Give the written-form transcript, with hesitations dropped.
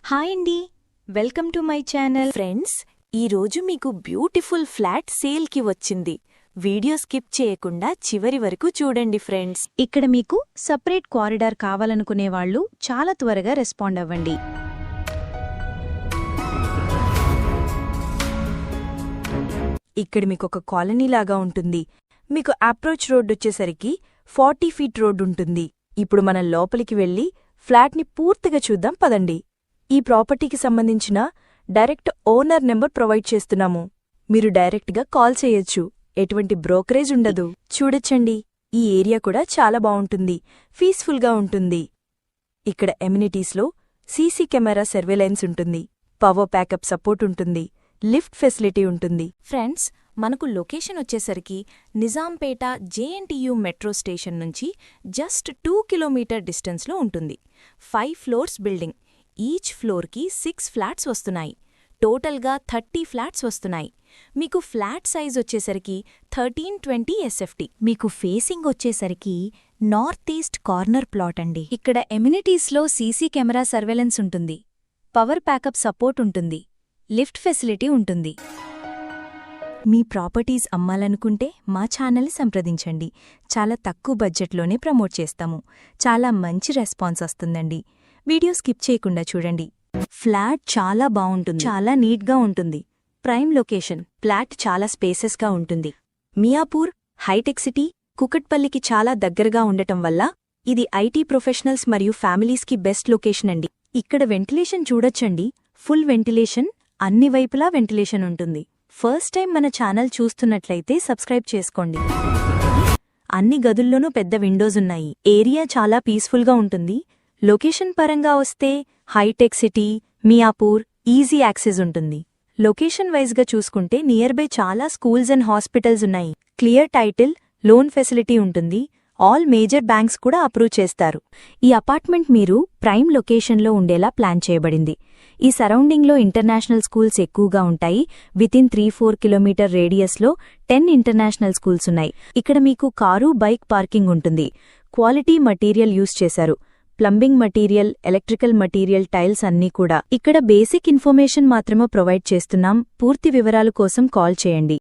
Hi అండి, welcome to my channel. Friends, ఈరోజు మీకు బ్యూటిఫుల్ ఫ్లాట్ సేల్కి వచ్చింది. వీడియో స్కిప్ చేయకుండా చివరి వరకు చూడండి ఫ్రెండ్స్. ఇక్కడ మీకు సపరేట్ కారిడార్ కావాలనుకునేవాళ్లు చాలా త్వరగా రెస్పాండ్ అవ్వండి. ఇక్కడ మీకొక కాలనీ లాగా ఉంటుంది. మీకు అప్రోచ్ రోడ్ వచ్చేసరికి 40 ఫీట్ రోడ్ ఉంటుంది. ఇప్పుడు మనం లోపలికి వెళ్లి ఫ్లాట్ని పూర్తిగా చూద్దాం పదండి. ఈ ప్రాపర్టీకి సంబంధించిన డైరెక్ట్ ఓనర్ నెంబర్ ప్రొవైడ్ చేస్తున్నాము. మీరు డైరెక్ట్గా కాల్ చేయొచ్చు. ఎటువంటి బ్రోకరేజ్ ఉండదు. చూడొచ్చండి, ఈ ఏరియా కూడా చాలా బావుంటుంది, పీస్ఫుల్గా ఉంటుంది. ఇక్కడ ఎమ్యూనిటీస్లో సీసీ కెమెరా సర్వేలెన్స్ ఉంటుంది, పవర్ ప్యాకప్ సపోర్ట్ ఉంటుంది, లిఫ్ట్ ఫెసిలిటీ ఉంటుంది. ఫ్రెండ్స్, మనకు లొకేషన్ వచ్చేసరికి నిజాంపేట జేఎన్టీయూ మెట్రో స్టేషన్ నుంచి జస్ట్ 2 కిలోమీటర్ డిస్టెన్స్లో ఉంటుంది. 5 ఫ్లోర్స్ బిల్డింగ్. ఈచ్ ఫ్లోర్కి 6 ఫ్లాట్స్ వస్తున్నాయి. టోటల్గా 30 ఫ్లాట్స్ వస్తున్నాయి. మీకు ఫ్లాట్ సైజ్ వచ్చేసరికి 1320 SFT. మీకు ఫేసింగ్ వచ్చేసరికి నార్త్ ఈస్ట్ కార్నర్ ప్లాట్ అండి. ఇక్కడ ఎమ్యూనిటీస్లో సీసీ కెమెరా సర్వేలెన్స్ ఉంటుంది, పవర్ ప్యాకప్ సపోర్ట్ ఉంటుంది, లిఫ్ట్ ఫెసిలిటీ ఉంటుంది. మీ ప్రాపర్టీస్ అమ్మాలనుకుంటే మా ఛానల్ని సంప్రదించండి. చాలా తక్కువ బడ్జెట్లోనే ప్రమోట్ చేస్తాము. చాలా మంచి రెస్పాన్స్ వస్తుందండి. వీడియో స్కిప్ చేయకుండా చూడండి. ఫ్లాట్ చాలా బావుంటుంది, చాలా నీట్గా ఉంటుంది. Prime location. ఫ్లాట్ చాలా స్పేసెస్గా ఉంటుంది. మియాపూర్, హైటెక్ సిటీ, కుకట్పల్లికి చాలా దగ్గరగా ఉండటం వల్ల ఇది ఐటీ ప్రొఫెషనల్స్ మరియు ఫ్యామిలీస్కి బెస్ట్ లొకేషన్ అండి. ఇక్కడ వెంటిలేషన్ చూడొచ్చండి. ఫుల్ వెంటిలేషన్, అన్ని వైపులా వెంటిలేషన్ ఉంటుంది. ఫస్ట్ టైం మన ఛానల్ చూస్తున్నట్లయితే సబ్స్క్రైబ్ చేసుకోండి. అన్ని గదుల్లోనూ పెద్ద విండోస్ ఉన్నాయి. ఏరియా చాలా పీస్ఫుల్గా ఉంటుంది. లొకేషన్ పరంగా వస్తే హైటెక్ సిటీ, మియాపూర్ ఈజీ యాక్సెస్ ఉంటుంది. లొకేషన్ వైజ్గా చూసుకుంటే నియర్ బై చాలా స్కూల్స్ అండ్ హాస్పిటల్స్ ఉన్నాయి. క్లియర్ టైటిల్, లోన్ ఫెసిలిటీ ఉంటుంది. ఆల్ మేజర్ బ్యాంక్స్ కూడా అప్రూవ్ చేస్తారు. ఈ అపార్ట్మెంట్ మీరు ప్రైమ్ లొకేషన్లో ఉండేలా ప్లాన్ చేయబడింది. ఈ సరౌండింగ్లో ఇంటర్నేషనల్ స్కూల్స్ ఎక్కువగా ఉంటాయి. వితిన్ 3-4 కిలోమీటర్ రేడియస్లో 10 ఇంటర్నేషనల్ స్కూల్స్ ఉన్నాయి. ఇక్కడ మీకు కారు, బైక్ పార్కింగ్ ఉంటుంది. క్వాలిటీ మటీరియల్ యూజ్ చేశారు. Plumbing material, electrical material, tiles అన్నీ కూడా. ఇక్కడ బేసిక్ ఇన్ఫర్మేషన్ మాత్రమే ప్రొవైడ్ చేస్తున్నాం. పూర్తి వివరాల కోసం కాల్ చేయండి.